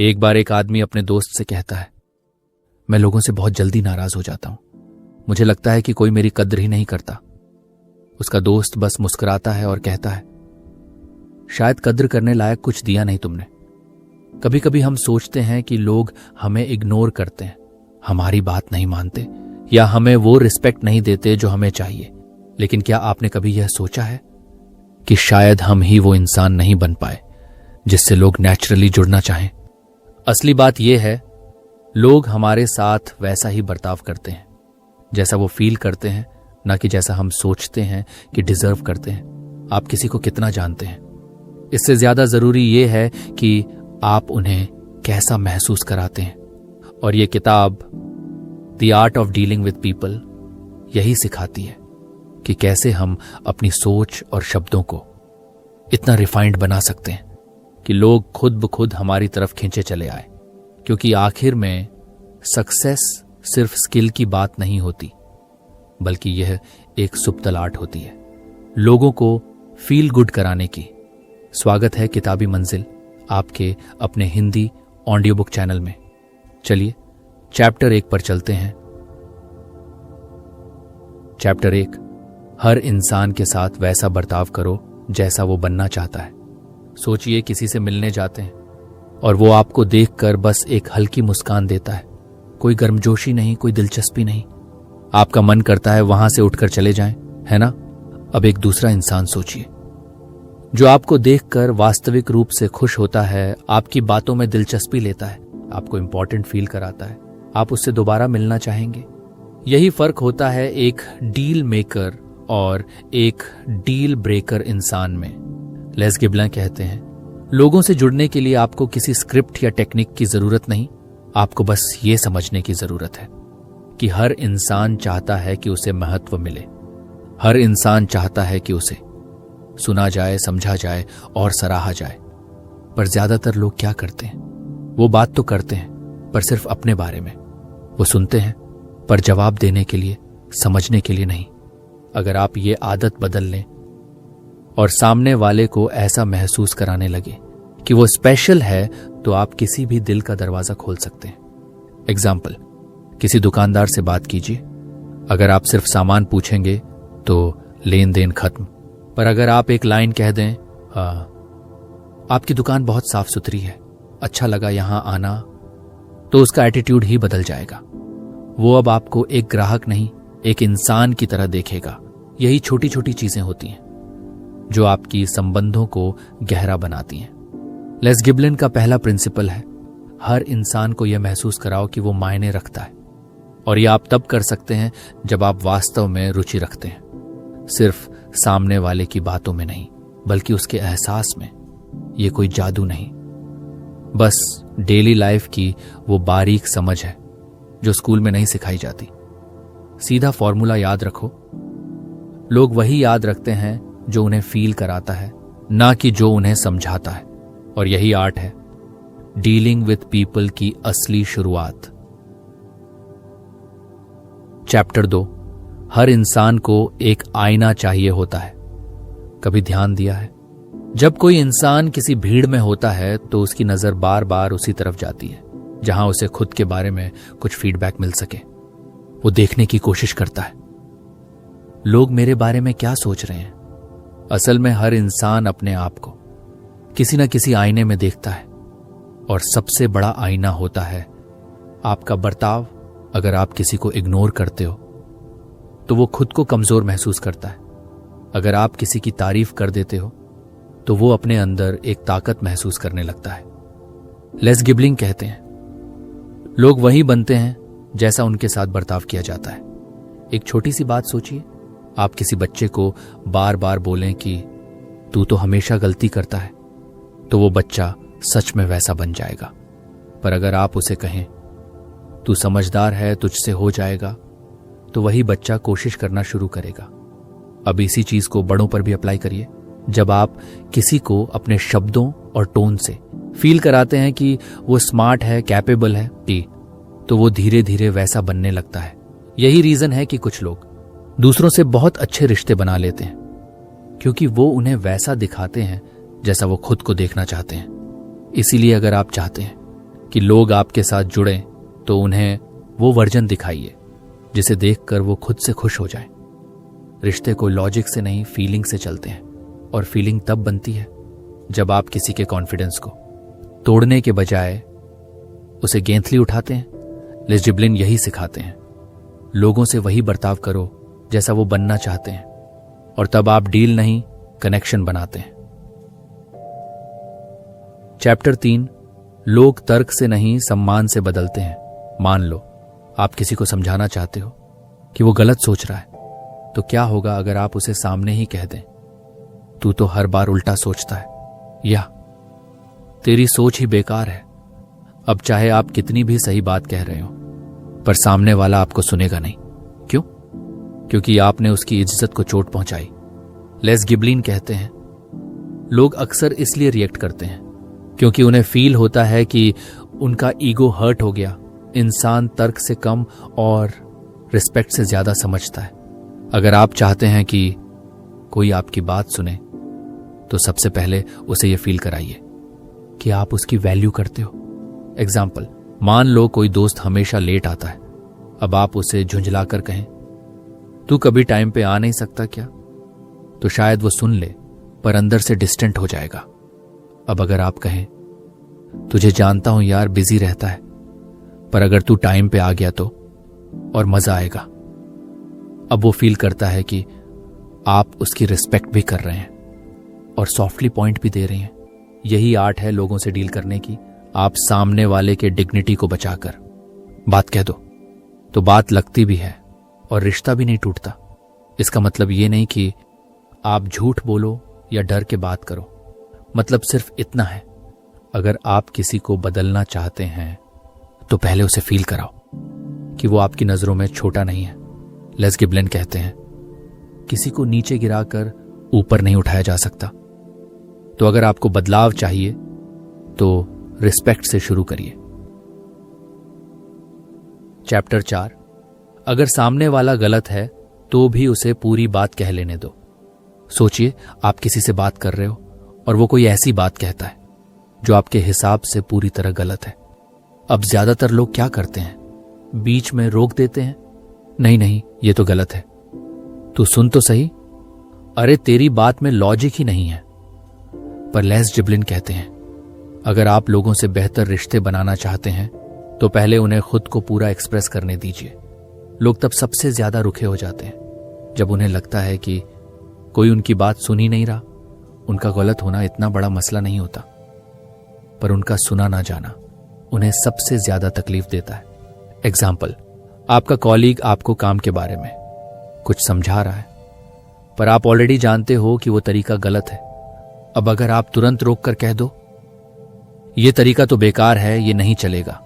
एक बार एक आदमी अपने दोस्त से कहता है, मैं लोगों से बहुत जल्दी नाराज हो जाता हूं, मुझे लगता है कि कोई मेरी कद्र ही नहीं करता। उसका दोस्त बस मुस्कुराता है और कहता है, शायद कद्र करने लायक कुछ दिया नहीं तुमने। कभी कभी हम सोचते हैं कि लोग हमें इग्नोर करते हैं, हमारी बात नहीं मानते या हमें वो रिस्पेक्ट नहीं देते जो हमें चाहिए। लेकिन क्या आपने कभी यह सोचा है कि शायद हम ही वो इंसान नहीं बन पाए जिससे लोग नेचुरली जुड़ना चाहें? असली बात यह है, लोग हमारे साथ वैसा ही बर्ताव करते हैं जैसा वो फील करते हैं, ना कि जैसा हम सोचते हैं कि डिजर्व करते हैं। आप किसी को कितना जानते हैं, इससे ज्यादा जरूरी यह है कि आप उन्हें कैसा महसूस कराते हैं। और ये किताब the art of dealing with people यही सिखाती है कि कैसे हम अपनी सोच और शब्दों को इतना रिफाइंड बना सकते हैं कि लोग खुद ब खुद हमारी तरफ खींचे चले आए। क्योंकि आखिर में सक्सेस सिर्फ स्किल की बात नहीं होती, बल्कि यह एक सुप्तल आर्ट होती है, लोगों को फील गुड कराने की। स्वागत है किताबी मंजिल आपके अपने हिंदी ऑडियो बुक चैनल में। चलिए चैप्टर 1 पर चलते हैं। चैप्टर 1, हर इंसान के साथ वैसा बर्ताव करो जैसा वो बनना चाहता है। सोचिए, किसी से मिलने जाते हैं और वो आपको देखकर बस एक हल्की मुस्कान देता है, कोई गर्मजोशी नहीं, कोई दिलचस्पी नहीं। आपका मन करता है वहां से उठकर चले जाएं, है ना? अब एक दूसरा इंसान सोचिए जो आपको देखकर वास्तविक रूप से खुश होता है, आपकी बातों में दिलचस्पी लेता है, आपको इंपॉर्टेंट फील कराता है। आप उससे दोबारा मिलना चाहेंगे। यही फर्क होता है एक डील मेकर और एक डील ब्रेकर इंसान में। लेस गिबलिन कहते हैं, लोगों से जुड़ने के लिए आपको किसी स्क्रिप्ट या टेक्निक की जरूरत नहीं, आपको बस ये समझने की जरूरत है कि हर इंसान चाहता है कि उसे महत्व मिले। हर इंसान चाहता है कि उसे सुना जाए, समझा जाए और सराहा जाए। पर ज्यादातर लोग क्या करते हैं? वो बात तो करते हैं पर सिर्फ अपने बारे में। वो सुनते हैं पर जवाब देने के लिए, समझने के लिए नहीं। अगर आप ये आदत बदल लें और सामने वाले को ऐसा महसूस कराने लगे कि वो स्पेशल है, तो आप किसी भी दिल का दरवाजा खोल सकते हैं। एग्जाम्पल, किसी दुकानदार से बात कीजिए। अगर आप सिर्फ सामान पूछेंगे तो लेन देन खत्म। पर अगर आप एक लाइन कह दें, आपकी दुकान बहुत साफ सुथरी है, अच्छा लगा यहां आना, तो उसका एटीट्यूड ही बदल जाएगा। वो अब आपको एक ग्राहक नहीं, एक इंसान की तरह देखेगा। यही छोटी छोटी चीजें होती हैं जो आपकी संबंधों को गहरा बनाती हैं। लेस गिबलिन का पहला प्रिंसिपल है, हर इंसान को यह महसूस कराओ कि वो मायने रखता है। और यह आप तब कर सकते हैं जब आप वास्तव में रुचि रखते हैं, सिर्फ सामने वाले की बातों में नहीं, बल्कि उसके एहसास में। यह कोई जादू नहीं, बस डेली लाइफ की वो बारीक समझ है जो स्कूल में नहीं सिखाई जाती। सीधा फॉर्मूला याद रखो, लोग वही याद रखते हैं जो उन्हें फील कराता है, ना कि जो उन्हें समझाता है। और यही आर्ट है डीलिंग विद पीपल की असली शुरुआत। चैप्टर 2, हर इंसान को एक आईना चाहिए होता है। कभी ध्यान दिया है, जब कोई इंसान किसी भीड़ में होता है तो उसकी नजर बार बार उसी तरफ जाती है जहां उसे खुद के बारे में कुछ फीडबैक मिल सके। वो देखने की कोशिश करता है, लोग मेरे बारे में क्या सोच रहे हैं। असल में हर इंसान अपने आप को किसी न किसी आईने में देखता है, और सबसे बड़ा आईना होता है आपका बर्ताव। अगर आप किसी को इग्नोर करते हो तो वो खुद को कमजोर महसूस करता है। अगर आप किसी की तारीफ कर देते हो तो वो अपने अंदर एक ताकत महसूस करने लगता है। लेस गिबलिन कहते हैं, लोग वही बनते हैं जैसा उनके साथ बर्ताव किया जाता है। एक छोटी सी बात सोचिए, आप किसी बच्चे को बार बार बोलें कि तू तो हमेशा गलती करता है, तो वो बच्चा सच में वैसा बन जाएगा। पर अगर आप उसे कहें तू समझदार है, तुझसे हो जाएगा, तो वही बच्चा कोशिश करना शुरू करेगा। अब इसी चीज को बड़ों पर भी अप्लाई करिए। जब आप किसी को अपने शब्दों और टोन से फील कराते हैं कि वो स्मार्ट है, कैपेबल है, तो वो धीरे धीरे वैसा बनने लगता है। यही रीजन है कि कुछ लोग दूसरों से बहुत अच्छे रिश्ते बना लेते हैं, क्योंकि वो उन्हें वैसा दिखाते हैं जैसा वो खुद को देखना चाहते हैं। इसीलिए अगर आप चाहते हैं कि लोग आपके साथ जुड़ें तो उन्हें वो वर्जन दिखाइए जिसे देखकर वो खुद से खुश हो जाए। रिश्ते कोई लॉजिक से नहीं, फीलिंग से चलते हैं, और फीलिंग तब बनती है जब आप किसी के कॉन्फिडेंस को तोड़ने के बजाय उसे गेंथली उठाते हैं। लेस जिब्लिन यही सिखाते हैं, लोगों से वही बर्ताव करो जैसा वो बनना चाहते हैं, और तब आप डील नहीं कनेक्शन बनाते हैं। चैप्टर 3, लोग तर्क से नहीं सम्मान से बदलते हैं। मान लो आप किसी को समझाना चाहते हो कि वो गलत सोच रहा है, तो क्या होगा अगर आप उसे सामने ही कह दें, तू तो हर बार उल्टा सोचता है, या तेरी सोच ही बेकार है। अब चाहे आप कितनी भी सही बात कह रहे हो, पर सामने वाला आपको सुनेगा नहीं। क्यों? क्योंकि आपने उसकी इज्जत को चोट पहुंचाई। लेस गिबलिन कहते हैं, लोग अक्सर इसलिए रिएक्ट करते हैं क्योंकि उन्हें फील होता है कि उनका ईगो हर्ट हो गया। इंसान तर्क से कम और रिस्पेक्ट से ज्यादा समझता है। अगर आप चाहते हैं कि कोई आपकी बात सुने, तो सबसे पहले उसे यह फील कराइए कि आप उसकी वैल्यू करते हो। एग्जाम्पल, मान लो कोई दोस्त हमेशा लेट आता है। अब आप उसे झुंझलाकर कहें, तू कभी टाइम पे आ नहीं सकता क्या? तो शायद वो सुन ले, पर अंदर से डिस्टेंट हो जाएगा। अब अगर आप कहें, तुझे जानता हूं यार, बिजी रहता है, पर अगर तू टाइम पे आ गया तो और मजा आएगा। अब वो फील करता है कि आप उसकी रिस्पेक्ट भी कर रहे हैं और सॉफ्टली पॉइंट भी दे रहे हैं। यही आर्ट है लोगों से डील करने की। आप सामने वाले के डिग्निटी को बचाकर बात कह दो तो बात लगती भी है और रिश्ता भी नहीं टूटता। इसका मतलब ये नहीं कि आप झूठ बोलो या डर के बात करो। मतलब सिर्फ इतना है, अगर आप किसी को बदलना चाहते हैं तो पहले उसे फील कराओ कि वो आपकी नजरों में छोटा नहीं है। लेस गिबलिन कहते हैं, किसी को नीचे गिराकर ऊपर नहीं उठाया जा सकता। तो अगर आपको बदलाव चाहिए तो रिस्पेक्ट से शुरू करिए। चैप्टर 4, अगर सामने वाला गलत है तो भी उसे पूरी बात कह लेने दो। सोचिए, आप किसी से बात कर रहे हो और वो कोई ऐसी बात कहता है जो आपके हिसाब से पूरी तरह गलत है। अब ज्यादातर लोग क्या करते हैं, बीच में रोक देते हैं, नहीं नहीं ये तो गलत है, तू सुन तो सही, अरे तेरी बात में लॉजिक ही नहीं है। पर लेस जिब्लिन कहते हैं, अगर आप लोगों से बेहतर रिश्ते बनाना चाहते हैं तो पहले उन्हें खुद को पूरा एक्सप्रेस करने दीजिए। लोग तब सबसे ज्यादा रुखे हो जाते हैं जब उन्हें लगता है कि कोई उनकी बात सुन ही नहीं रहा। उनका गलत होना इतना बड़ा मसला नहीं होता, पर उनका सुना ना जाना उन्हें सबसे ज्यादा तकलीफ देता है। एग्जाम्पल, आपका कॉलीग आपको काम के बारे में कुछ समझा रहा है, पर आप ऑलरेडी जानते हो कि वो तरीका गलत है। अब अगर आप तुरंत रोक कर कह दो, ये तरीका तो बेकार है, ये नहीं चलेगा,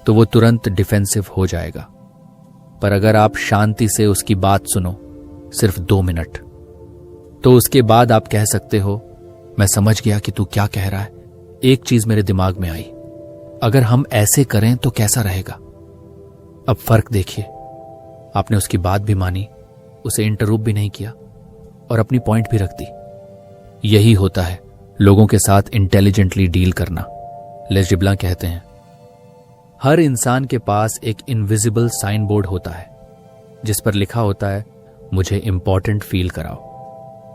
तो वो तुरंत डिफेंसिव हो जाएगा। पर अगर आप शांति से उसकी बात सुनो, सिर्फ 2 मिनट, तो उसके बाद आप कह सकते हो, मैं समझ गया कि तू क्या कह रहा है, एक चीज मेरे दिमाग में आई, अगर हम ऐसे करें तो कैसा रहेगा। अब फर्क देखिए, आपने उसकी बात भी मानी, उसे इंटररूप भी नहीं किया और अपनी पॉइंट भी रख दी। यही होता है लोगों के साथ इंटेलिजेंटली डील करना। लेस जिब्लिन कहते हैं, हर इंसान के पास एक इनविजिबल साइन बोर्ड होता है जिस पर लिखा होता है, मुझे इंपॉर्टेंट फील कराओ।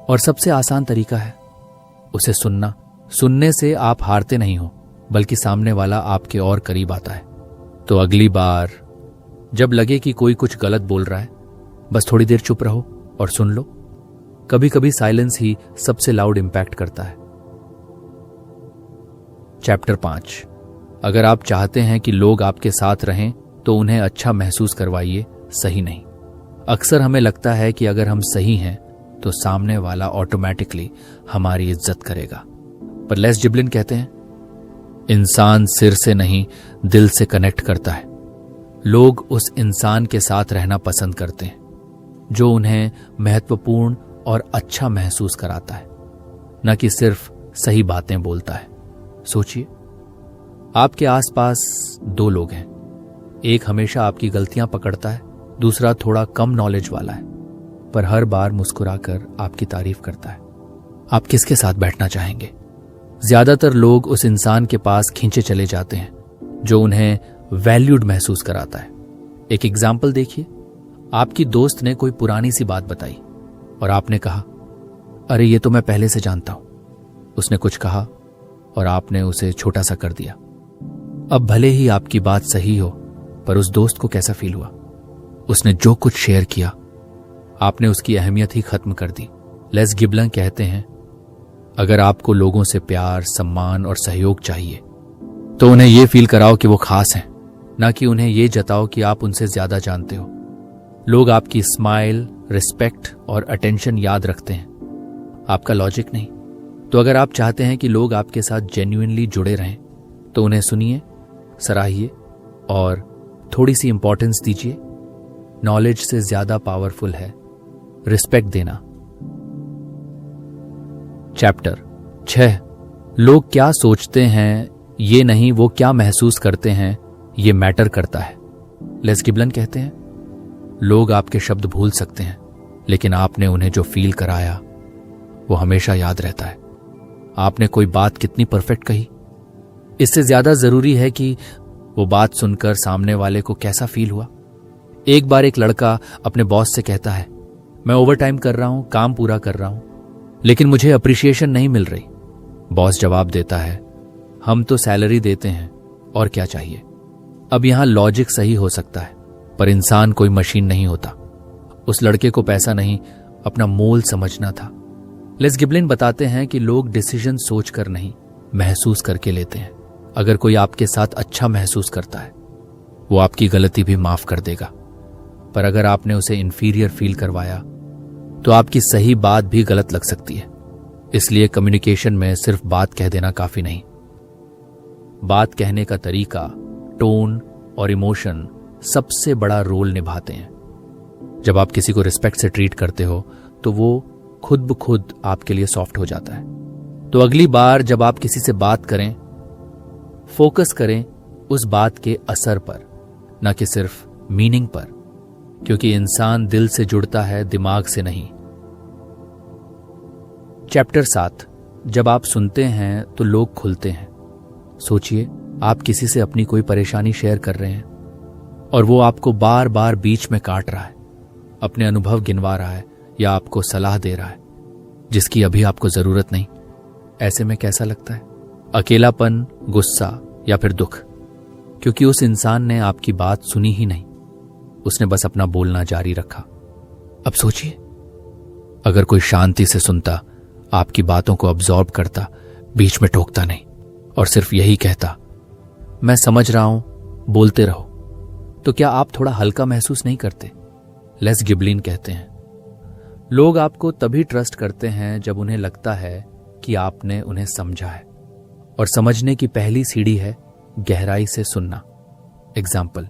और सबसे आसान तरीका है उसे सुनना। सुनने से आप हारते नहीं हो, बल्कि सामने वाला आपके और करीब आता है। तो अगली बार जब लगे कि कोई कुछ गलत बोल रहा है, बस थोड़ी देर चुप रहो और सुन लो। कभी कभी साइलेंस ही सबसे लाउड इंपैक्ट करता है। चैप्टर 5, अगर आप चाहते हैं कि लोग आपके साथ रहें तो उन्हें अच्छा महसूस करवाइए, सही नहीं। अक्सर हमें लगता है कि अगर हम सही हैं तो सामने वाला ऑटोमेटिकली हमारी इज्जत करेगा, पर लेस जिब्लिन कहते हैं, इंसान सिर से नहीं दिल से कनेक्ट करता है। लोग उस इंसान के साथ रहना पसंद करते हैं जो उन्हें महत्वपूर्ण और अच्छा महसूस कराता है, न कि सिर्फ सही बातें बोलता है। सोचिए, आपके आसपास 2 लोग हैं, एक हमेशा आपकी गलतियां पकड़ता है, दूसरा थोड़ा कम नॉलेज वाला है पर हर बार मुस्कुराकर आपकी तारीफ करता है। आप किसके साथ बैठना चाहेंगे? ज्यादातर लोग उस इंसान के पास खींचे चले जाते हैं जो उन्हें वैल्यूड महसूस कराता है। एक एग्जाम्पल देखिए, आपकी दोस्त ने कोई पुरानी सी बात बताई और आपने कहा, अरे ये तो मैं पहले से जानता हूं। उसने कुछ कहा और आपने उसे छोटा सा कर दिया। अब भले ही आपकी बात सही हो, पर उस दोस्त को कैसा फील हुआ? उसने जो कुछ शेयर किया, आपने उसकी अहमियत ही खत्म कर दी। लेस गिबलन कहते हैं, अगर आपको लोगों से प्यार, सम्मान और सहयोग चाहिए तो उन्हें यह फील कराओ कि वो खास हैं, ना कि उन्हें यह जताओ कि आप उनसे ज्यादा जानते हो। लोग आपकी स्माइल, रिस्पेक्ट और अटेंशन याद रखते हैं, आपका लॉजिक नहीं। तो अगर आप चाहते हैं कि लोग आपके साथ जेन्युइनली जुड़े रहें तो उन्हें सुनिए, सराहिए और थोड़ी सी इंपॉर्टेंस दीजिए। नॉलेज से ज्यादा पावरफुल है रिस्पेक्ट देना। चैप्टर 6, लोग क्या सोचते हैं ये नहीं, वो क्या महसूस करते हैं ये मैटर करता है। लेस गिबलन कहते हैं, लोग आपके शब्द भूल सकते हैं, लेकिन आपने उन्हें जो फील कराया वो हमेशा याद रहता है। आपने कोई बात कितनी परफेक्ट कही, इससे ज्यादा जरूरी है कि वो बात सुनकर सामने वाले को कैसा फील हुआ। एक बार एक लड़का अपने बॉस से कहता है, मैं ओवरटाइम कर रहा हूं, काम पूरा कर रहा हूं, लेकिन मुझे अप्रिसिएशन नहीं मिल रही। बॉस जवाब देता है, हम तो सैलरी देते हैं और क्या चाहिए। अब यहां लॉजिक सही हो सकता है, पर इंसान कोई मशीन नहीं होता। उस लड़के को पैसा नहीं, अपना मोल समझना था। लेस गिबलिन बताते हैं कि लोग डिसीजन सोचकर नहीं, महसूस करके लेते हैं। अगर कोई आपके साथ अच्छा महसूस करता है, वो आपकी गलती भी माफ कर देगा, पर अगर आपने उसे इंफीरियर फील करवाया तो आपकी सही बात भी गलत लग सकती है। इसलिए कम्युनिकेशन में सिर्फ बात कह देना काफी नहीं। बात कहने का तरीका, टोन और इमोशन सबसे बड़ा रोल निभाते हैं। जब आप किसी को रिस्पेक्ट से ट्रीट करते हो तो वो खुद ब खुद आपके लिए सॉफ्ट हो जाता है। तो अगली बार जब आप किसी से बात करें, फोकस करें उस बात के असर पर, न कि सिर्फ मीनिंग पर, क्योंकि इंसान दिल से जुड़ता है, दिमाग से नहीं। चैप्टर 7, जब आप सुनते हैं तो लोग खुलते हैं। सोचिए, आप किसी से अपनी कोई परेशानी शेयर कर रहे हैं और वो आपको बार बार बीच में काट रहा है, अपने अनुभव गिनवा रहा है या आपको सलाह दे रहा है जिसकी अभी आपको जरूरत नहीं। ऐसे में कैसा लगता है? अकेलापन, गुस्सा या फिर दुख, क्योंकि उस इंसान ने आपकी बात सुनी ही नहीं, उसने बस अपना बोलना जारी रखा। अब सोचिए, अगर कोई शांति से सुनता, आपकी बातों को अब्सॉर्ब करता, बीच में टोकता नहीं और सिर्फ यही कहता, मैं समझ रहा हूं, बोलते रहो, तो क्या आप थोड़ा हल्का महसूस नहीं करते? लेस गिबलिन कहते हैं, लोग आपको तभी ट्रस्ट करते हैं जब उन्हें लगता है कि आपने उन्हें समझा है, और समझने की पहली सीढ़ी है गहराई से सुनना। एग्जाम्पल,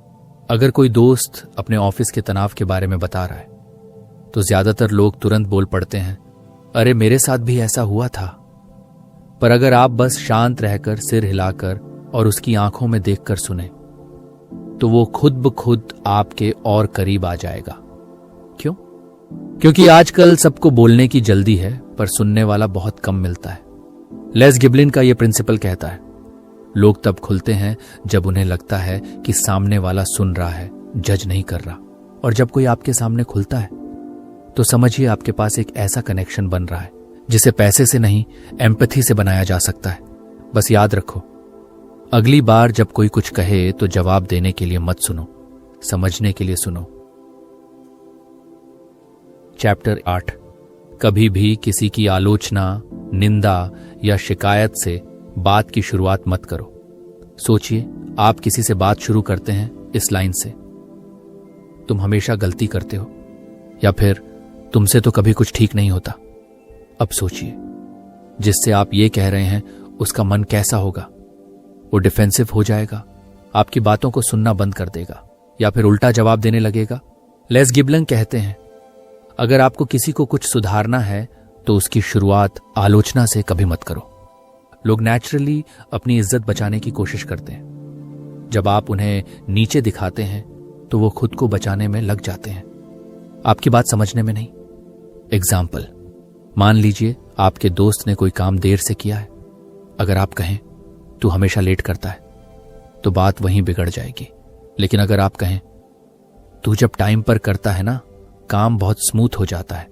अगर कोई दोस्त अपने ऑफिस के तनाव के बारे में बता रहा है तो ज्यादातर लोग तुरंत बोल पड़ते हैं, अरे मेरे साथ भी ऐसा हुआ था। पर अगर आप बस शांत रहकर, सिर हिलाकर और उसकी आंखों में देखकर सुने तो वो खुद ब खुद आपके और करीब आ जाएगा। क्यों? क्योंकि आजकल सबको बोलने की जल्दी है, पर सुनने वाला बहुत कम मिलता है। लेस गिबलिन का यह प्रिंसिपल कहता है, लोग तब खुलते हैं जब उन्हें लगता है कि सामने वाला सुन रहा है, जज नहीं कर रहा। और जब कोई आपके सामने खुलता है तो समझिए आपके पास एक ऐसा कनेक्शन बन रहा है जिसे पैसे से नहीं, एम्पैथी से बनाया जा सकता है। बस याद रखो, अगली बार जब कोई कुछ कहे तो जवाब देने के लिए मत सुनो, समझने के लिए सुनो। चैप्टर 8, कभी भी किसी की आलोचना, निंदा या शिकायत से बात की शुरुआत मत करो। सोचिए, आप किसी से बात शुरू करते हैं इस लाइन से, तुम हमेशा गलती करते हो, या फिर तुमसे तो कभी कुछ ठीक नहीं होता। अब सोचिए, जिससे आप ये कह रहे हैं उसका मन कैसा होगा? वो डिफेंसिव हो जाएगा, आपकी बातों को सुनना बंद कर देगा, या फिर उल्टा जवाब देने लगेगा। लेस गिबलन कहते हैं, अगर आपको किसी को कुछ सुधारना है तो उसकी शुरुआत आलोचना से कभी मत करो। लोग नेचुरली अपनी इज्जत बचाने की कोशिश करते हैं। जब आप उन्हें नीचे दिखाते हैं तो वो खुद को बचाने में लग जाते हैं, आपकी बात समझने में नहीं। एग्जाम्पल, मान लीजिए आपके दोस्त ने कोई काम देर से किया है। अगर आप कहें, तू हमेशा लेट करता है, तो बात वहीं बिगड़ जाएगी। लेकिन अगर आप कहें तू जब टाइम पर करता है ना, काम बहुत स्मूथ हो जाता है,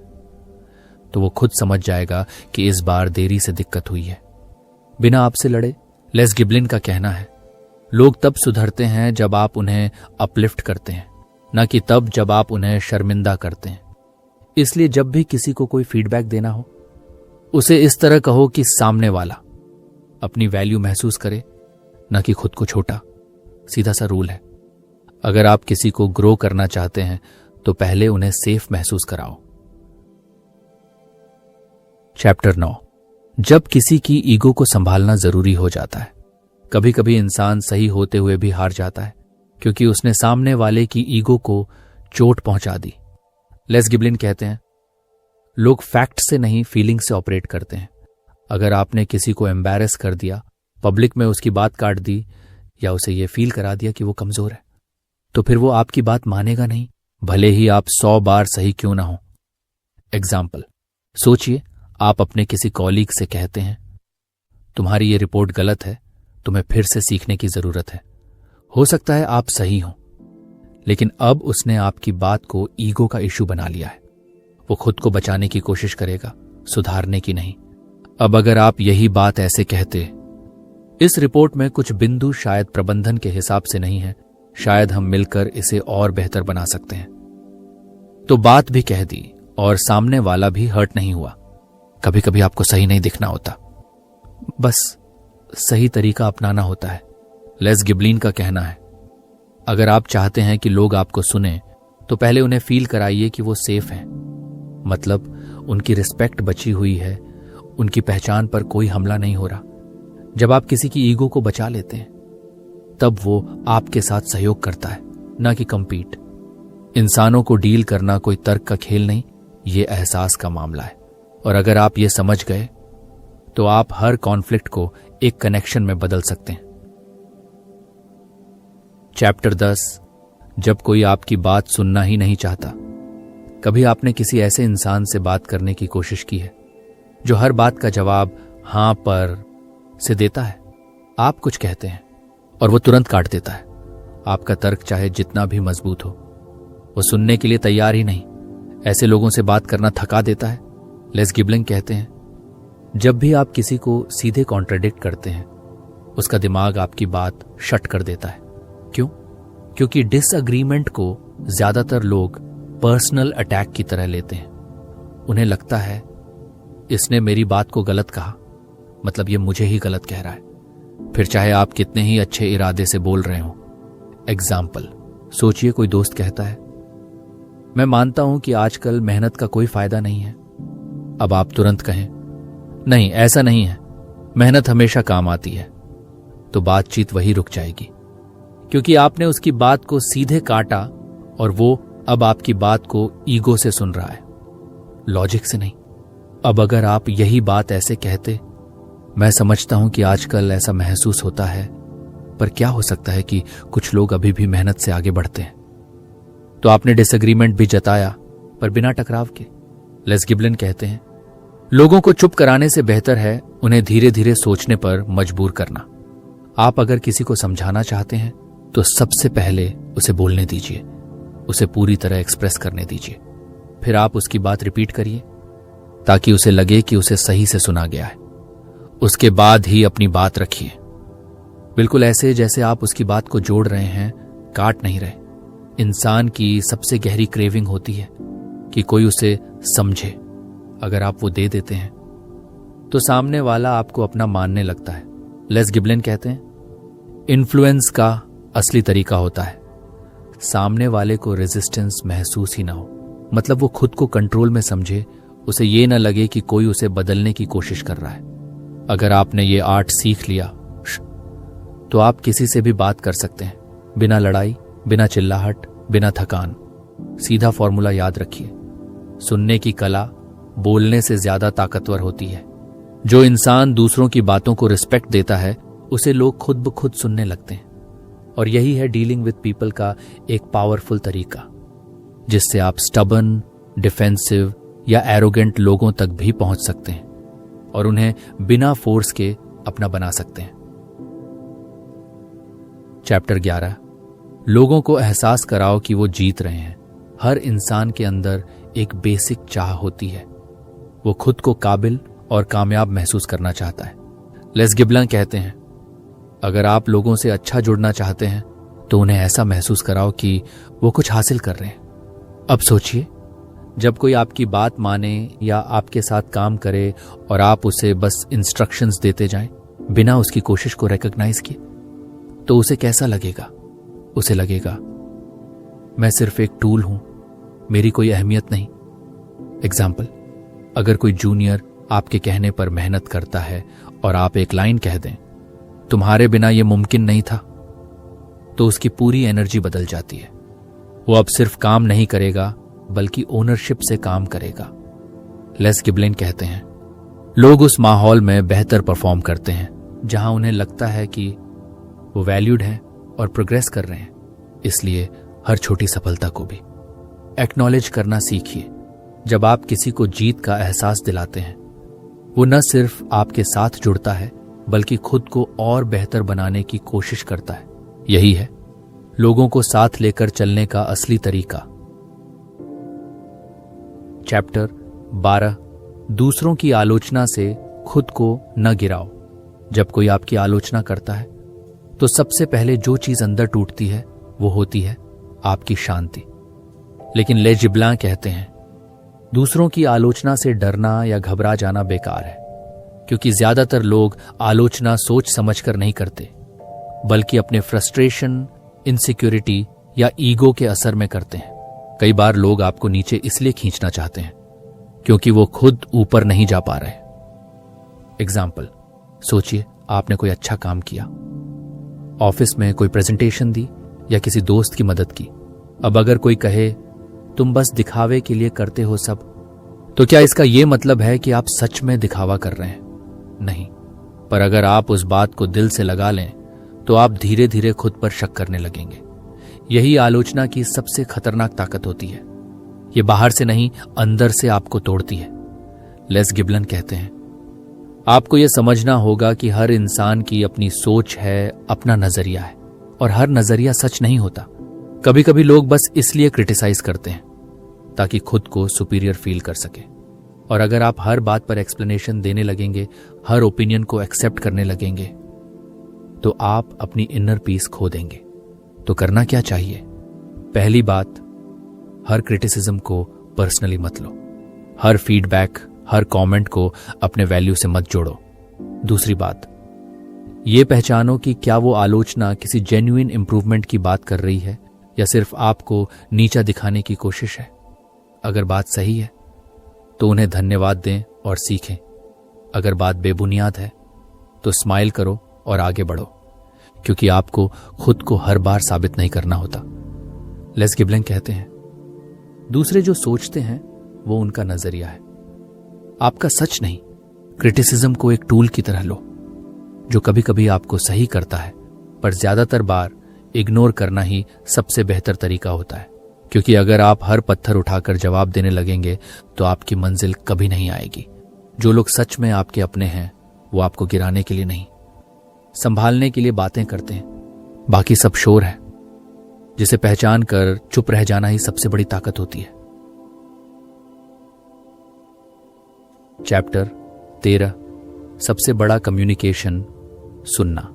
तो वो खुद समझ जाएगा कि इस बार देरी से दिक्कत हुई है। बिना आपसे लड़े, लेस गिबलिन का कहना है, लोग तब सुधरते हैं जब आप उन्हें अपलिफ्ट करते हैं, न कि तब जब आप उन्हें शर्मिंदा करते हैं। इसलिए जब भी किसी को कोई फीडबैक देना हो, उसे इस तरह कहो कि सामने वाला अपनी वैल्यू महसूस करे, न कि खुद को छोटा। सीधा सा रूल है। अगर आप किसी को ग्रो करना चाहते हैं तो पहले उन्हें सेफ महसूस कराओ। चैप्टर 9, जब किसी की ईगो को संभालना जरूरी हो जाता है। कभी कभी इंसान सही होते हुए भी हार जाता है क्योंकि उसने सामने वाले की ईगो को चोट पहुंचा दी। लेस गिबलिन कहते हैं, लोग फैक्ट से नहीं फीलिंग से ऑपरेट करते हैं। अगर आपने किसी को एम्बैरेस कर दिया, पब्लिक में उसकी बात काट दी या उसे यह फील करा दिया कि वो कमजोर है, तो फिर वो आपकी बात मानेगा नहीं, भले ही आप 100 बार सही क्यों ना हो। एग्जाम्पल, सोचिए आप अपने किसी कॉलीग से कहते हैं, तुम्हारी ये रिपोर्ट गलत है, तुम्हें फिर से सीखने की जरूरत है। हो सकता है आप सही हो, लेकिन अब उसने आपकी बात को ईगो का इश्यू बना लिया है। वो खुद को बचाने की कोशिश करेगा, सुधारने की नहीं। अब अगर आप यही बात ऐसे कहते, इस रिपोर्ट में कुछ बिंदु शायद प्रबंधन के हिसाब से नहीं है, शायद हम मिलकर इसे और बेहतर बना सकते हैं, तो बात भी कह दी और सामने वाला भी हर्ट नहीं हुआ। कभी कभी आपको सही नहीं दिखना होता, बस सही तरीका अपनाना होता है। लेस गिबलिन का कहना है, अगर आप चाहते हैं कि लोग आपको सुने तो पहले उन्हें फील कराइए कि वो सेफ हैं, मतलब उनकी रिस्पेक्ट बची हुई है, उनकी पहचान पर कोई हमला नहीं हो रहा। जब आप किसी की ईगो को बचा लेते हैं तब वो आपके साथ सहयोग करता है, ना कि कंपीट। इंसानों को डील करना कोई तर्क का खेल नहीं, ये एहसास का मामला है। और अगर आप ये समझ गए तो आप हर कॉन्फ्लिक्ट को एक कनेक्शन में बदल सकते हैं। चैप्टर 10, जब कोई आपकी बात सुनना ही नहीं चाहता। कभी आपने किसी ऐसे इंसान से बात करने की कोशिश की है जो हर बात का जवाब हां पर से देता है? आप कुछ कहते हैं और वो तुरंत काट देता है। आपका तर्क चाहे जितना भी मजबूत हो, वो सुनने के लिए तैयार ही नहीं। ऐसे लोगों से बात करना थका देता है। लेस गिबलिन कहते हैं, जब भी आप किसी को सीधे कॉन्ट्रडिक्ट करते हैं, उसका दिमाग आपकी बात शट कर देता है। क्यों? क्योंकि डिसएग्रीमेंट को ज्यादातर लोग पर्सनल अटैक की तरह लेते हैं। उन्हें लगता है इसने मेरी बात को गलत कहा, मतलब ये मुझे ही गलत कह रहा है, फिर चाहे आप कितने ही अच्छे इरादे से बोल रहे हो। एग्जाम्पल, सोचिए कोई दोस्त कहता है, मैं मानता हूं कि आजकल मेहनत का कोई फायदा नहीं है। अब आप तुरंत कहें, नहीं ऐसा नहीं है, मेहनत हमेशा काम आती है, तो बातचीत वही रुक जाएगी, क्योंकि आपने उसकी बात को सीधे काटा और वो अब आपकी बात को ईगो से सुन रहा है, लॉजिक से नहीं। अब अगर आप यही बात ऐसे कहते, मैं समझता हूं कि आजकल ऐसा महसूस होता है, पर क्या हो सकता है कि कुछ लोग अभी भी मेहनत से आगे बढ़ते हैं, तो आपने डिसएग्रीमेंट भी जताया पर बिना टकराव के। लेस गिबलिन कहते हैं, लोगों को चुप कराने से बेहतर है उन्हें धीरे धीरे सोचने पर मजबूर करना। आप अगर किसी को समझाना चाहते हैं तो सबसे पहले उसे बोलने दीजिए, उसे पूरी तरह एक्सप्रेस करने दीजिए, फिर आप उसकी बात रिपीट करिए ताकि उसे लगे कि उसे सही से सुना गया है। उसके बाद ही अपनी बात रखिए, बिल्कुल ऐसे जैसे आप उसकी बात को जोड़ रहे हैं, काट नहीं रहे। इंसान की सबसे गहरी क्रेविंग होती है कि कोई उसे समझे। अगर आप वो दे देते हैं तो सामने वाला आपको अपना मानने लगता है। लेस गिबलिन कहते हैं, इन्फ्लुएंस का असली तरीका होता है सामने वाले को रेजिस्टेंस महसूस ही ना हो, मतलब वो खुद को कंट्रोल में समझे, उसे ये ना लगे कि कोई उसे बदलने की कोशिश कर रहा है। अगर आपने ये आर्ट सीख लिया तो आप किसी से भी बात कर सकते हैं, बिना लड़ाई, बिना चिल्लाहट, बिना थकान। सीधा फॉर्मूला याद रखिए, सुनने की कला बोलने से ज्यादा ताकतवर होती है। जो इंसान दूसरों की बातों को रिस्पेक्ट देता है उसे लोग खुद ब खुद सुनने लगते हैं, और यही है डीलिंग विद पीपल का एक पावरफुल तरीका, जिससे आप स्टबर्न, डिफेंसिव या एरोगेंट लोगों तक भी पहुंच सकते हैं और उन्हें बिना फोर्स के अपना बना सकते हैं। चैप्टर 11। लोगों को एहसास कराओ कि वो जीत रहे हैं। हर इंसान के अंदर एक बेसिक चाह होती है। वो खुद को काबिल और कामयाब महसूस करना चाहता है। लेस गिबलन कहते हैं, अगर आप लोगों से अच्छा जुड़ना चाहते हैं तो उन्हें ऐसा महसूस कराओ कि वो कुछ हासिल कर रहे हैं। अब सोचिए, जब कोई आपकी बात माने या आपके साथ काम करे और आप उसे बस इंस्ट्रक्शंस देते जाएं बिना उसकी कोशिश को रिकॉग्नाइज किए, तो उसे कैसा लगेगा? उसे लगेगा मैं सिर्फ एक टूल हूं, मेरी कोई अहमियत नहीं। एग्जाम्पल, अगर कोई जूनियर आपके कहने पर मेहनत करता है और आप एक लाइन कह दें, तुम्हारे बिना यह मुमकिन नहीं था, तो उसकी पूरी एनर्जी बदल जाती है। वो अब सिर्फ काम नहीं करेगा बल्कि ओनरशिप से काम करेगा। लेस गिबलन कहते हैं, लोग उस माहौल में बेहतर परफॉर्म करते हैं जहां उन्हें लगता है कि वो वैल्यूड हैं और प्रोग्रेस कर रहे हैं। इसलिए हर छोटी सफलता को भी एक्नॉलेज करना सीखिए। जब आप किसी को जीत का एहसास दिलाते हैं, वो न सिर्फ आपके साथ जुड़ता है बल्कि खुद को और बेहतर बनाने की कोशिश करता है। यही है लोगों को साथ लेकर चलने का असली तरीका। चैप्टर 12। दूसरों की आलोचना से खुद को न गिराओ। जब कोई आपकी आलोचना करता है तो सबसे पहले जो चीज अंदर टूटती है वो होती है आपकी शांति। लेकिन ले गिबलन कहते हैं, दूसरों की आलोचना से डरना या घबरा जाना बेकार है, क्योंकि ज्यादातर लोग आलोचना सोच समझकर नहीं करते बल्कि अपने फ्रस्ट्रेशन, इनसिक्योरिटी या ईगो के असर में करते हैं। कई बार लोग आपको नीचे इसलिए खींचना चाहते हैं क्योंकि वो खुद ऊपर नहीं जा पा रहे। एग्जाम्पल, सोचिए आपने कोई अच्छा काम किया, ऑफिस में कोई प्रेजेंटेशन दी या किसी दोस्त की मदद की। अब अगर कोई कहे तुम बस दिखावे के लिए करते हो सब, तो क्या इसका यह मतलब है कि आप सच में दिखावा कर रहे हैं? नहीं। पर अगर आप उस बात को दिल से लगा लें तो आप धीरे धीरे खुद पर शक करने लगेंगे। यही आलोचना की सबसे खतरनाक ताकत होती है। ये बाहर से नहीं, अंदर से आपको तोड़ती है। लेस गिबलन कहते हैं, आपको यह समझना होगा कि हर इंसान की अपनी सोच है, अपना नजरिया है, और हर नजरिया सच नहीं होता। कभी कभी लोग बस इसलिए क्रिटिसाइज करते हैं ताकि खुद को सुपीरियर फील कर सके। और अगर आप हर बात पर एक्सप्लेनेशन देने लगेंगे, हर ओपिनियन को एक्सेप्ट करने लगेंगे, तो आप अपनी इनर पीस खो देंगे। तो करना क्या चाहिए? पहली बात, हर क्रिटिसिज्म को पर्सनली मत लो। हर फीडबैक, हर कमेंट को अपने वैल्यू से मत जोड़ो। दूसरी बात, ये पहचानो कि क्या वो आलोचना किसी जेन्युइन इंप्रूवमेंट की बात कर रही है या सिर्फ आपको नीचा दिखाने की कोशिश है। अगर बात सही है तो उन्हें धन्यवाद दें और सीखें। अगर बात बेबुनियाद है तो स्माइल करो और आगे बढ़ो, क्योंकि आपको खुद को हर बार साबित नहीं करना होता। लेस गिबलन कहते हैं, दूसरे जो सोचते हैं वो उनका नजरिया है, आपका सच नहीं। क्रिटिसिज्म को एक टूल की तरह लो जो कभी कभी आपको सही करता है, पर ज्यादातर बार इग्नोर करना ही सबसे बेहतर तरीका होता है। क्योंकि अगर आप हर पत्थर उठाकर जवाब देने लगेंगे तो आपकी मंजिल कभी नहीं आएगी। जो लोग सच में आपके अपने हैं वो आपको गिराने के लिए नहीं, संभालने के लिए बातें करते हैं। बाकी सब शोर है, जिसे पहचान कर चुप रह जाना ही सबसे बड़ी ताकत होती है। चैप्टर 13। सबसे बड़ा कम्युनिकेशन, सुनना।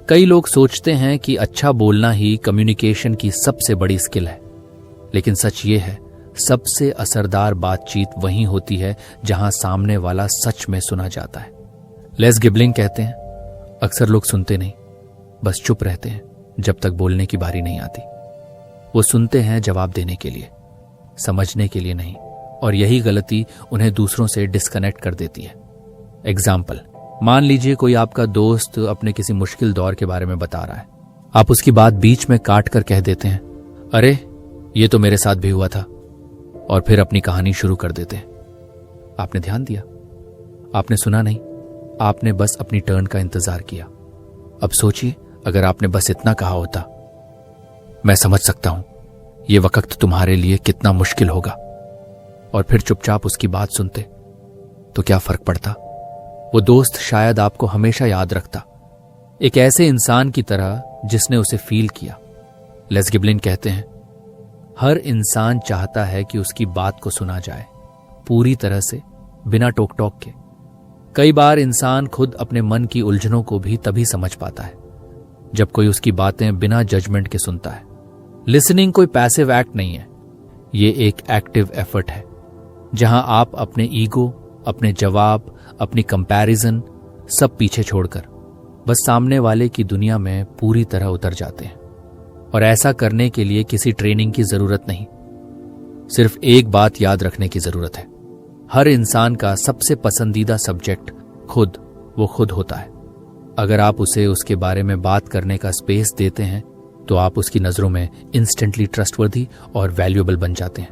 कई लोग सोचते हैं कि अच्छा बोलना ही कम्युनिकेशन की सबसे बड़ी स्किल है, लेकिन सच ये है, सबसे असरदार बातचीत वहीं होती है जहां सामने वाला सच में सुना जाता है। लेस गिबलन कहते हैं, अक्सर लोग सुनते नहीं, बस चुप रहते हैं जब तक बोलने की बारी नहीं आती। वो सुनते हैं जवाब देने के लिए, समझने के लिए नहीं, और यही गलती उन्हें दूसरों से डिस्कनेक्ट कर देती है। एग्जाम्पल, मान लीजिए कोई आपका दोस्त अपने किसी मुश्किल दौर के बारे में बता रहा है। आप उसकी बात बीच में काट कर कह देते हैं, अरे ये तो मेरे साथ भी हुआ था, और फिर अपनी कहानी शुरू कर देते हैं। आपने ध्यान दिया, आपने सुना नहीं, आपने बस अपनी टर्न का इंतजार किया। अब सोचिए, अगर आपने बस इतना कहा होता, मैं समझ सकता हूं ये वक्त तुम्हारे लिए कितना मुश्किल होगा, और फिर चुपचाप उसकी बात सुनते, तो क्या फर्क पड़ता? वो दोस्त शायद आपको हमेशा याद रखता, एक ऐसे इंसान की तरह जिसने उसे फील किया। लेस गिबलिन कहते हैं, हर इंसान चाहता है कि उसकी बात को सुना जाए, पूरी तरह से, बिना टोक टोक के। कई बार इंसान खुद अपने मन की उलझनों को भी तभी समझ पाता है जब कोई उसकी बातें बिना जजमेंट के सुनता है। लिसनिंग कोई पैसिव एक्ट नहीं है, ये एक एक्टिव एफर्ट है जहां आप अपने ईगो, अपने जवाब, अपनी कंपैरिजन सब पीछे छोड़कर बस सामने वाले की दुनिया में पूरी तरह उतर जाते हैं। और ऐसा करने के लिए किसी ट्रेनिंग की जरूरत नहीं, सिर्फ एक बात याद रखने की जरूरत है। हर इंसान का सबसे पसंदीदा सब्जेक्ट वो खुद होता है। अगर आप उसे उसके बारे में बात करने का स्पेस देते हैं तो आप उसकी नजरों में इंस्टेंटली ट्रस्टवर्दी और वैल्यूएबल बन जाते हैं।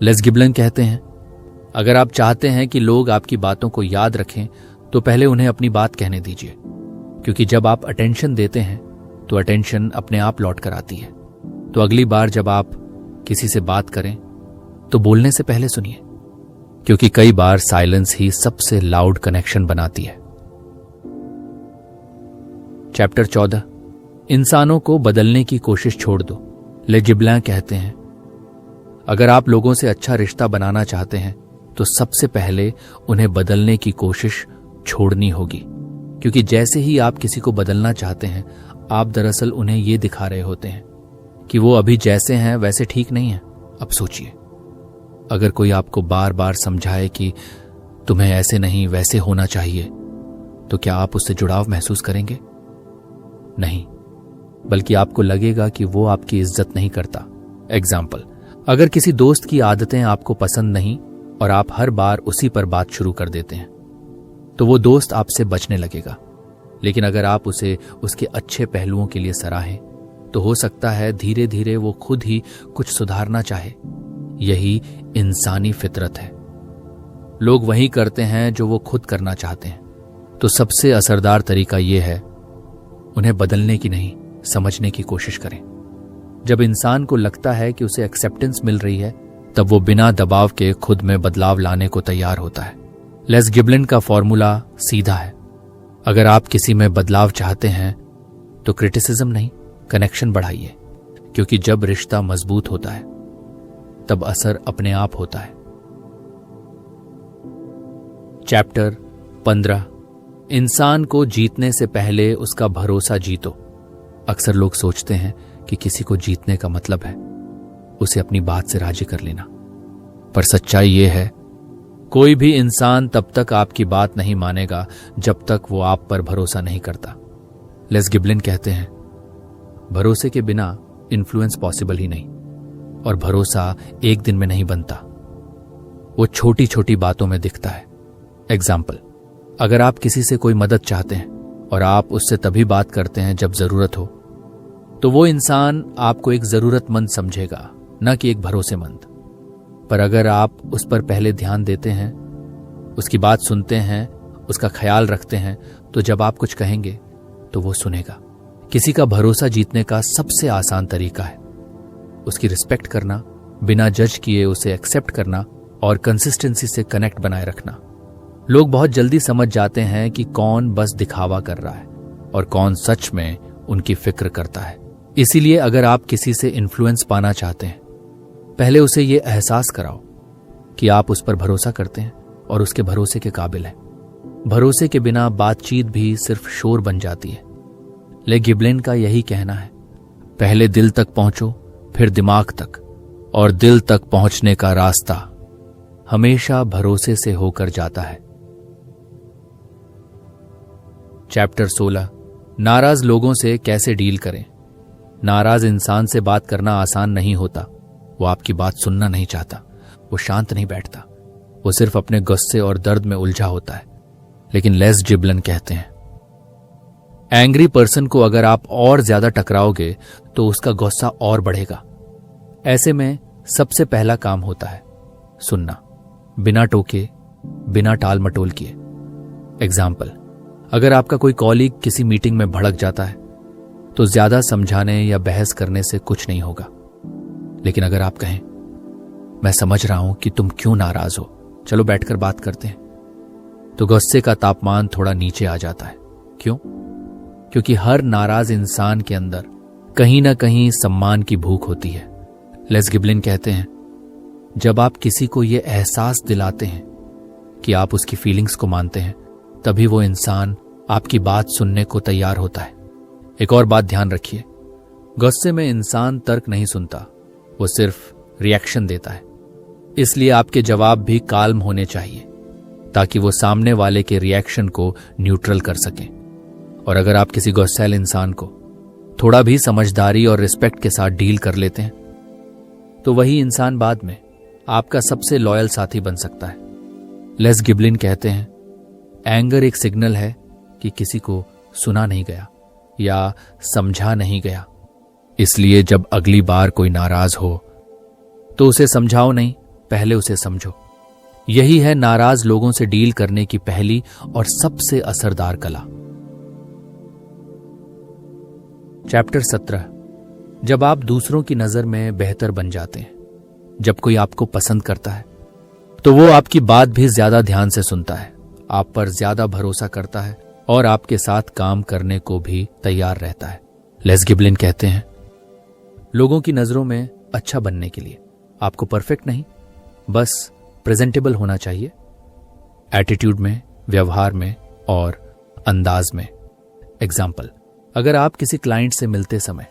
लेस गिबलिन कहते हैं, अगर आप चाहते हैं कि लोग आपकी बातों को याद रखें तो पहले उन्हें अपनी बात कहने दीजिए, क्योंकि जब आप अटेंशन देते हैं तो अटेंशन अपने आप लौट कर आती है। तो अगली बार जब आप किसी से बात करें तो बोलने से पहले सुनिए, क्योंकि कई बार साइलेंस ही सबसे लाउड कनेक्शन बनाती है। चैप्टर 14, इंसानों को बदलने की कोशिश छोड़ दो। ले गिबलिन कहते हैं, अगर आप लोगों से अच्छा रिश्ता बनाना चाहते हैं तो सबसे पहले उन्हें बदलने की कोशिश छोड़नी होगी, क्योंकि जैसे ही आप किसी को बदलना चाहते हैं आप दरअसल उन्हें यह दिखा रहे होते हैं कि वो अभी जैसे हैं वैसे ठीक नहीं है। अब सोचिए, अगर कोई आपको बार बार समझाए कि तुम्हें ऐसे नहीं वैसे होना चाहिए, तो क्या आप उससे जुड़ाव महसूस करेंगे? नहीं, बल्कि आपको लगेगा कि वो आपकी इज्जत नहीं करता। एग्जाम्पल, अगर किसी दोस्त की आदतें आपको पसंद नहीं और आप हर बार उसी पर बात शुरू कर देते हैं तो वो दोस्त आपसे बचने लगेगा। लेकिन अगर आप उसे उसके अच्छे पहलुओं के लिए सराहें तो हो सकता है धीरे धीरे वो खुद ही कुछ सुधारना चाहे। यही इंसानी फितरत है। लोग वही करते हैं जो वो खुद करना चाहते हैं। तो सबसे असरदार तरीका यह है, उन्हें बदलने की नहीं, समझने की कोशिश करें। जब इंसान को लगता है कि उसे एक्सेप्टेंस मिल रही है तब वो बिना दबाव के खुद में बदलाव लाने को तैयार होता है। लेस गिबलिन का फॉर्मूला सीधा है, अगर आप किसी में बदलाव चाहते हैं तो क्रिटिसिज्म नहीं, कनेक्शन बढ़ाइए, क्योंकि जब रिश्ता मजबूत होता है तब असर अपने आप होता है। चैप्टर 15, इंसान को जीतने से पहले उसका भरोसा जीतो। अक्सर लोग सोचते हैं कि किसी को जीतने का मतलब है उसे अपनी बात से राजी कर लेना, पर सच्चाई यह है, कोई भी इंसान तब तक आपकी बात नहीं मानेगा जब तक वो आप पर भरोसा नहीं करता। लेस गिबलिन कहते हैं, भरोसे के बिना इन्फ्लुएंस पॉसिबल ही नहीं, और भरोसा एक दिन में नहीं बनता, वो छोटी छोटी बातों में दिखता है। एग्जाम्पल, अगर आप किसी से कोई मदद चाहते हैं और आप उससे तभी बात करते हैं जब जरूरत हो, तो वो इंसान आपको एक जरूरतमंद समझेगा, न कि एक भरोसेमंद। पर अगर आप उस पर पहले ध्यान देते हैं, उसकी बात सुनते हैं, उसका ख्याल रखते हैं, तो जब आप कुछ कहेंगे तो वो सुनेगा। किसी का भरोसा जीतने का सबसे आसान तरीका है उसकी रिस्पेक्ट करना, बिना जज किए उसे एक्सेप्ट करना और कंसिस्टेंसी से कनेक्ट बनाए रखना। लोग बहुत जल्दी समझ जाते हैं कि कौन बस दिखावा कर रहा है और कौन सच में उनकी फिक्र करता है। इसीलिए अगर आप किसी से इन्फ्लुएंस पाना चाहते हैं, पहले उसे ये एहसास कराओ कि आप उस पर भरोसा करते हैं और उसके भरोसे के काबिल हैं। भरोसे के बिना बातचीत भी सिर्फ शोर बन जाती है। ले गिबलिन का यही कहना है, पहले दिल तक पहुंचो, फिर दिमाग तक, और दिल तक पहुंचने का रास्ता हमेशा भरोसे से होकर जाता है। चैप्टर 16, नाराज लोगों से कैसे डील करें। नाराज इंसान से बात करना आसान नहीं होता। वो आपकी बात सुनना नहीं चाहता, वो शांत नहीं बैठता, वो सिर्फ अपने गुस्से और दर्द में उलझा होता है। लेकिन लेस गिबलिन कहते हैं, एंग्री पर्सन को अगर आप और ज्यादा टकराओगे तो उसका गुस्सा और बढ़ेगा। ऐसे में सबसे पहला काम होता है सुनना, बिना टोके, बिना टाल मटोल किए। एग्जाम्पल, अगर आपका कोई कॉलीग किसी मीटिंग में भड़क जाता है तो ज्यादा समझाने या बहस करने से कुछ नहीं होगा। लेकिन अगर आप कहें, मैं समझ रहा हूं कि तुम क्यों नाराज हो, चलो बैठकर बात करते हैं, तो गुस्से का तापमान थोड़ा नीचे आ जाता है। क्यों? क्योंकि हर नाराज इंसान के अंदर कहीं ना कहीं सम्मान की भूख होती है। लेस गिबलिन कहते हैं, जब आप किसी को यह एहसास दिलाते हैं कि आप उसकी फीलिंग्स को मानते हैं, तभी वो इंसान आपकी बात सुनने को तैयार होता है। एक और बात ध्यान रखिए, गुस्से में इंसान तर्क नहीं सुनता, वो सिर्फ रिएक्शन देता है। इसलिए आपके जवाब भी काल्म होने चाहिए ताकि वो सामने वाले के रिएक्शन को न्यूट्रल कर सकें। और अगर आप किसी गुस्सैल इंसान को थोड़ा भी समझदारी और रिस्पेक्ट के साथ डील कर लेते हैं, तो वही इंसान बाद में आपका सबसे लॉयल साथी बन सकता है। लेस गिबलिन कहते हैं, एंगर एक सिग्नल है कि किसी को सुना नहीं गया या समझा नहीं गया। इसलिए जब अगली बार कोई नाराज हो तो उसे समझाओ नहीं, पहले उसे समझो। यही है नाराज लोगों से डील करने की पहली और सबसे असरदार कला। चैप्टर 17, जब आप दूसरों की नजर में बेहतर बन जाते हैं। जब कोई आपको पसंद करता है तो वो आपकी बात भी ज्यादा ध्यान से सुनता है, आप पर ज्यादा भरोसा करता है और आपके साथ काम करने को भी तैयार रहता है। लेस गिबलिन कहते हैं, लोगों की नजरों में अच्छा बनने के लिए आपको परफेक्ट नहीं, बस प्रेजेंटेबल होना चाहिए, एटीट्यूड में, व्यवहार में और अंदाज में। एग्जाम्पल, अगर आप किसी क्लाइंट से मिलते समय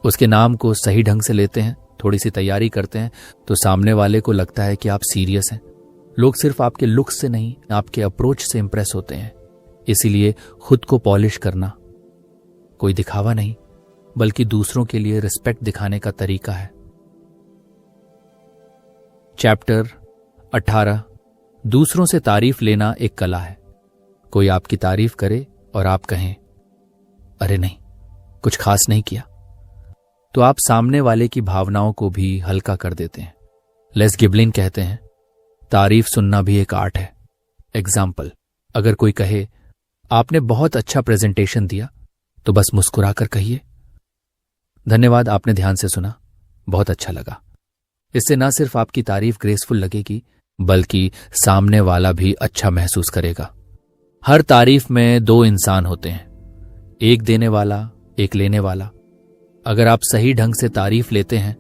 उसके नाम को सही ढंग से लेते हैं, थोड़ी सी तैयारी करते हैं, तो सामने वाले को लगता है कि आप सीरियस हैं। लोग सिर्फ आपके लुक्स से नहीं, आपके अप्रोच से इंप्रेस होते हैं। इसीलिए खुद को पॉलिश करना कोई दिखावा नहीं, बल्कि दूसरों के लिए रिस्पेक्ट दिखाने का तरीका है। चैप्टर 18, दूसरों से तारीफ लेना एक कला है। कोई आपकी तारीफ करे और आप कहें, अरे नहीं, कुछ खास नहीं किया, तो आप सामने वाले की भावनाओं को भी हल्का कर देते हैं। लेस गिबलिन कहते हैं, तारीफ सुनना भी एक आर्ट है। एग्जाम्पल, अगर कोई कहे, आपने बहुत अच्छा प्रेजेंटेशन दिया, तो बस मुस्कुराकर कहिए, धन्यवाद, आपने ध्यान से सुना, बहुत अच्छा लगा। इससे न सिर्फ आपकी तारीफ ग्रेसफुल लगेगी, बल्कि सामने वाला भी अच्छा महसूस करेगा। हर तारीफ में दो इंसान होते हैं, एक देने वाला, एक लेने वाला। अगर आप सही ढंग से तारीफ लेते हैं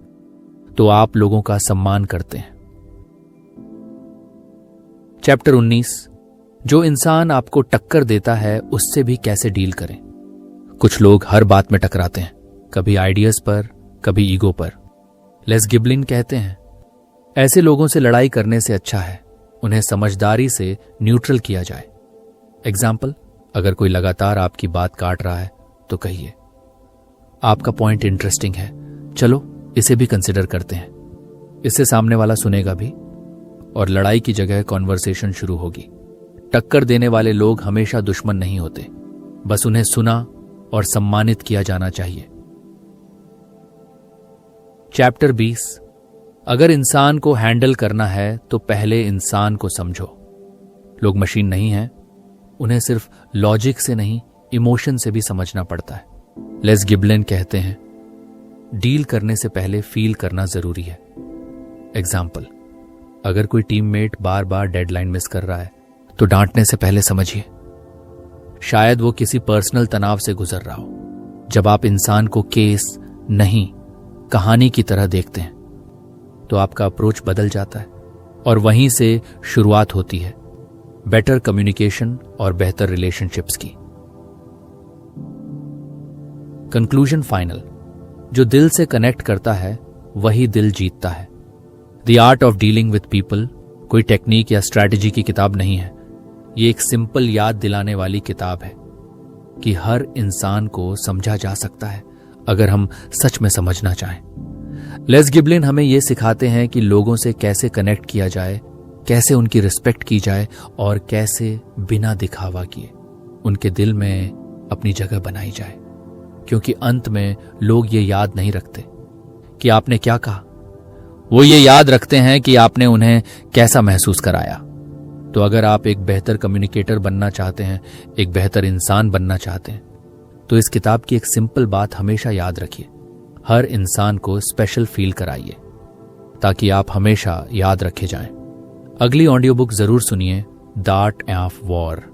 तो आप लोगों का सम्मान करते हैं। चैप्टर 19, जो इंसान आपको टक्कर देता है उससे भी कैसे डील करें। कुछ लोग हर बात में टकराते हैं, कभी आइडियाज पर, कभी ईगो पर। लेस गिबलिन कहते हैं, ऐसे लोगों से लड़ाई करने से अच्छा है उन्हें समझदारी से न्यूट्रल किया जाए। एग्जाम्पल, अगर कोई लगातार आपकी बात काट रहा है तो कहिए, आपका पॉइंट इंटरेस्टिंग है, चलो इसे भी कंसिडर करते हैं। इससे सामने वाला सुनेगा भी और लड़ाई की जगह कॉन्वर्सेशन शुरू होगी। टक्कर देने वाले लोग हमेशा दुश्मन नहीं होते, बस उन्हें सुना और सम्मानित किया जाना चाहिए। चैप्टर 20, अगर इंसान को हैंडल करना है तो पहले इंसान को समझो। लोग मशीन नहीं हैं, उन्हें सिर्फ लॉजिक से नहीं, इमोशन से भी समझना पड़ता है। लेस गिबलिन कहते हैं, डील करने से पहले फील करना जरूरी है। एग्जाम्पल, अगर कोई टीममेट बार बार डेडलाइन मिस कर रहा है तो डांटने से पहले समझिए, शायद वो किसी पर्सनल तनाव से गुजर रहा हो। जब आप इंसान को केस नहीं, कहानी की तरह देखते हैं तो आपका अप्रोच बदल जाता है और वहीं से शुरुआत होती है बेटर कम्युनिकेशन और बेहतर रिलेशनशिप्स की। कंक्लूजन फाइनल, जो दिल से कनेक्ट करता है वही दिल जीतता है। The art of dealing with people कोई टेक्निक या स्ट्रैटेजी की किताब नहीं है, ये एक सिंपल याद दिलाने वाली किताब है कि हर इंसान को समझा जा सकता है अगर हम सच में समझना चाहें। लेस गिबलिन हमें यह सिखाते हैं कि लोगों से कैसे कनेक्ट किया जाए, कैसे उनकी रिस्पेक्ट की जाए और कैसे बिना दिखावा किए उनके दिल में अपनी जगह बनाई जाए। क्योंकि अंत में लोग ये याद नहीं रखते कि आपने क्या कहा, वो ये याद रखते हैं कि आपने उन्हें कैसा महसूस कराया। तो अगर आप एक बेहतर कम्युनिकेटर बनना चाहते हैं, एक बेहतर इंसान बनना चाहते हैं, तो इस किताब की एक सिंपल बात हमेशा याद रखिए, हर इंसान को स्पेशल फील कराइए ताकि आप हमेशा याद रखे जाएं। अगली ऑडियो बुक जरूर सुनिए, द आर्ट ऑफ वॉर।